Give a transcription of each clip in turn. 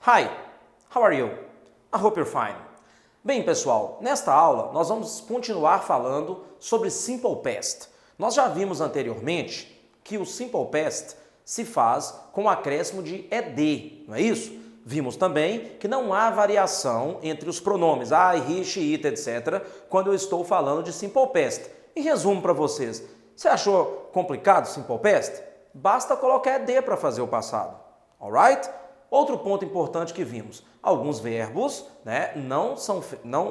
Hi, how are you? I hope you're fine. Bem, pessoal, nesta aula nós vamos continuar falando sobre Simple Past. Nós já vimos anteriormente que o Simple Past se faz com o acréscimo de ed, não é isso? Vimos também que não há variação entre os pronomes I, he, she, it, etc. quando eu estou falando de Simple Past. Em resumo para vocês, você achou complicado Simple Past? Basta colocar ed para fazer o passado, alright? Outro ponto importante que vimos, alguns verbos,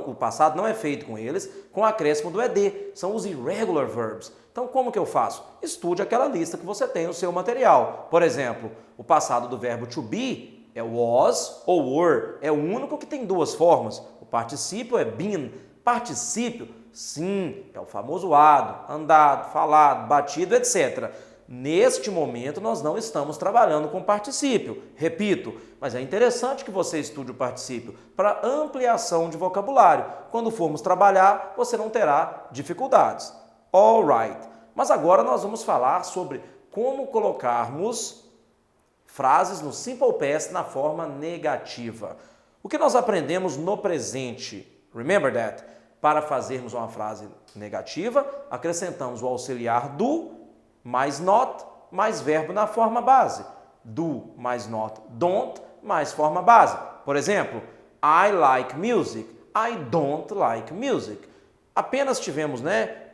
o passado não é feito com eles, com acréscimo do ed, são os irregular verbs. Então, como que eu faço? Estude aquela lista que você tem no seu material. Por exemplo, o passado do verbo to be é was ou were, é o único que tem duas formas. O particípio é been, particípio, sim, é o famoso ado, andado, falado, batido, etc. Neste momento, nós não estamos trabalhando com particípio, repito, mas é interessante que você estude o particípio para ampliação de vocabulário. Quando formos trabalhar, você não terá dificuldades. Alright, mas agora nós vamos falar sobre como colocarmos frases no Simple Past na forma negativa. O que nós aprendemos no presente? Remember that? Para fazermos uma frase negativa, acrescentamos o auxiliar do mais not, mais verbo na forma base. Do mais not, don't, mais forma base. Por exemplo, I like music, I don't like music. Apenas tivemos,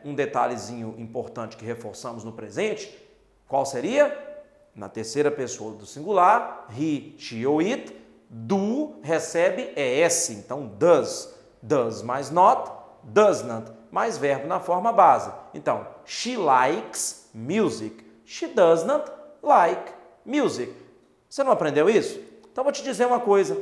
um detalhezinho importante que reforçamos no presente. Qual seria? Na terceira pessoa do singular, he, she ou it, do recebe es, então does. Does mais not, does not, mais verbo na forma base. Então, she likes music. She does not like music. Você não aprendeu isso? Então vou te dizer uma coisa.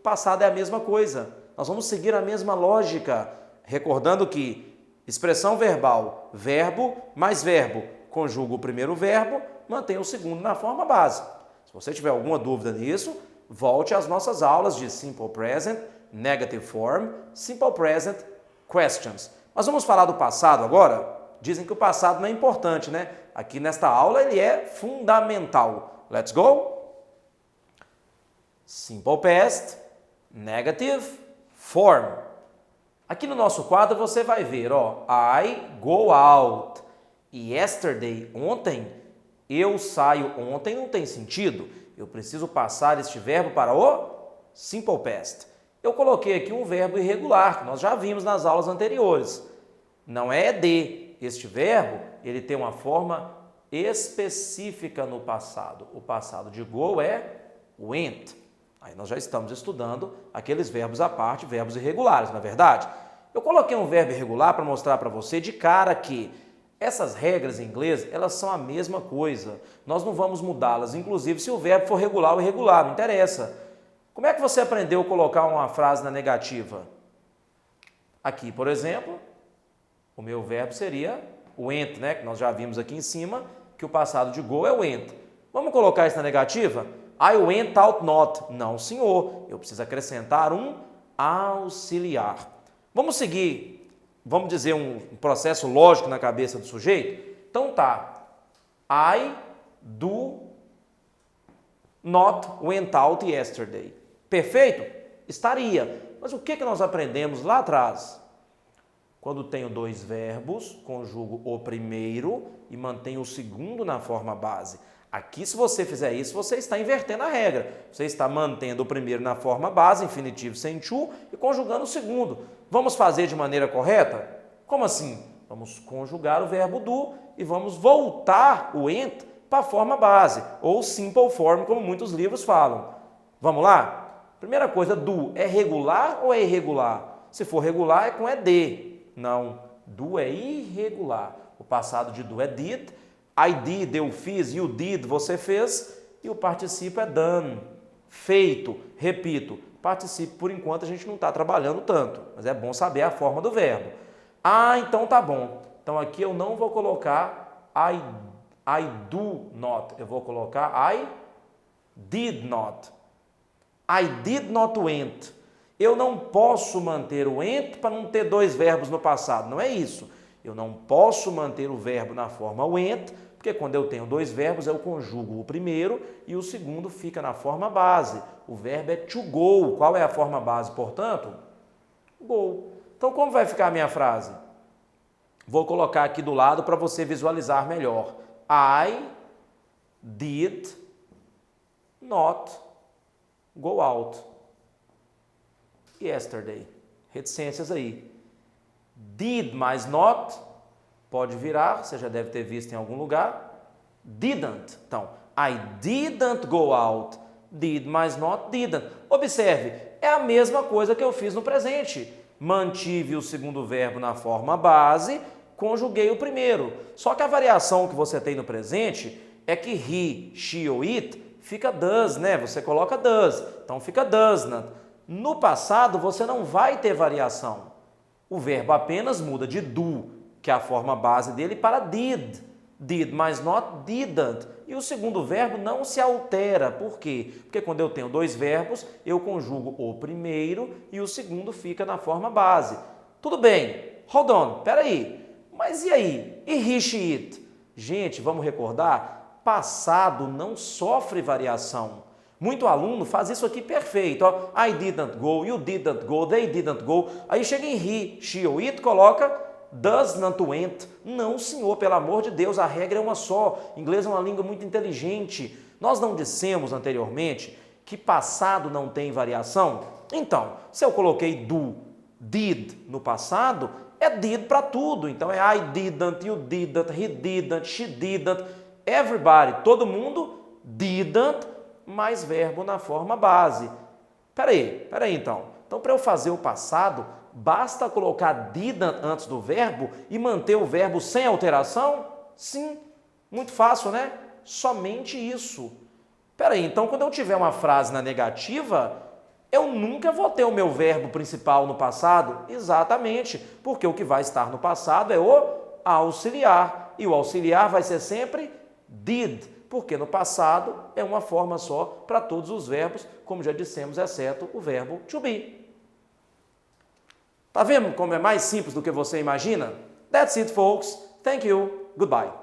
Passado é a mesma coisa. Nós vamos seguir a mesma lógica. Recordando que expressão verbal, verbo mais verbo, conjuga o primeiro verbo, mantém o segundo na forma base. Se você tiver alguma dúvida nisso, volte às nossas aulas de Simple Present, Negative Form, Simple Present, Questions. Mas vamos falar do passado agora? Dizem que o passado não é importante, Aqui nesta aula ele é fundamental. Let's go! Simple Past, Negative Form. Aqui no nosso quadro você vai ver, I go out. Yesterday, ontem, eu saio ontem, não tem sentido. Eu preciso passar este verbo para o Simple Past. Eu coloquei aqui um verbo irregular, que nós já vimos nas aulas anteriores. Não é ed. Este verbo, ele tem uma forma específica no passado. O passado de go é went. Aí nós já estamos estudando aqueles verbos à parte, verbos irregulares, não é verdade? Eu coloquei um verbo irregular para mostrar para você de cara que essas regras em inglês, elas são a mesma coisa. Nós não vamos mudá-las, inclusive se o verbo for regular ou irregular, não interessa. Como é que você aprendeu a colocar uma frase na negativa? Aqui, por exemplo, o meu verbo seria went, que nós já vimos aqui em cima, que o passado de go é went. Vamos colocar isso na negativa? I went out not. Não, senhor. Eu preciso acrescentar um auxiliar. Vamos seguir, vamos dizer, um processo lógico na cabeça do sujeito? Então tá. I do not went out yesterday. Perfeito? Estaria. Mas o que nós aprendemos lá atrás? Quando tenho dois verbos, conjugo o primeiro e mantenho o segundo na forma base. Aqui, se você fizer isso, você está invertendo a regra. Você está mantendo o primeiro na forma base, infinitivo sem to, e conjugando o segundo. Vamos fazer de maneira correta? Como assim? Vamos conjugar o verbo do e vamos voltar o ent para a forma base, ou simple form, como muitos livros falam. Vamos lá? Primeira coisa, do é regular ou é irregular? Se for regular, é com ed. Não, do é irregular. O passado de do é did, I did, eu fiz, you did, você fez, e o particípio é done, feito. Repito, particípio por enquanto a gente não está trabalhando tanto, mas é bom saber a forma do verbo. Ah, então tá bom. Então aqui eu não vou colocar I do not, eu vou colocar I did not. I did not went. Eu não posso manter o went para não ter dois verbos no passado, não é isso. Eu não posso manter o verbo na forma went, Porque quando eu tenho dois verbos, eu conjugo o primeiro e o segundo fica na forma base. O verbo é to go. Qual é a forma base, portanto? Go. Então, como vai ficar a minha frase? Vou colocar aqui do lado para você visualizar melhor. I did not go out yesterday. Reticências aí. Did mais not pode virar, você já deve ter visto em algum lugar. Didn't. Então, I didn't go out. Did mais not didn't. Observe, é a mesma coisa que eu fiz no presente. Mantive o segundo verbo na forma base, conjuguei o primeiro. Só que a variação que você tem no presente é que he, she ou it fica does, né? Você coloca does, então fica does not. No passado você não vai ter variação. O verbo apenas muda de do, que é a forma base dele, para did. Did mais not didn't. E o segundo verbo não se altera. Por quê? Porque quando eu tenho dois verbos, eu conjugo o primeiro e o segundo fica na forma base. Tudo bem. Hold on, peraí. Mas e aí? E he, she, it? Gente, vamos recordar? Passado não sofre variação. Muito aluno faz isso aqui perfeito. Ó. I didn't go, you didn't go, they didn't go. Aí chega em he, she ou it, coloca does not went. Não, senhor, pelo amor de Deus, a regra é uma só. Inglês é uma língua muito inteligente. Nós não dissemos anteriormente que passado não tem variação? Então, se eu coloquei do, did no passado, é did para tudo. Então é I didn't, you didn't, he didn't, she didn't, everybody, todo mundo, didn't, mais verbo na forma base. Peraí então. Então, para eu fazer o passado, basta colocar didn't antes do verbo e manter o verbo sem alteração? Sim, muito fácil, né? Somente isso. Peraí, então quando eu tiver uma frase na negativa, eu nunca vou ter o meu verbo principal no passado? Exatamente, porque o que vai estar no passado é o auxiliar. E o auxiliar vai ser sempre did, porque no passado é uma forma só para todos os verbos, como já dissemos, exceto o verbo to be. Tá vendo como é mais simples do que você imagina? That's it, folks. Thank you. Goodbye.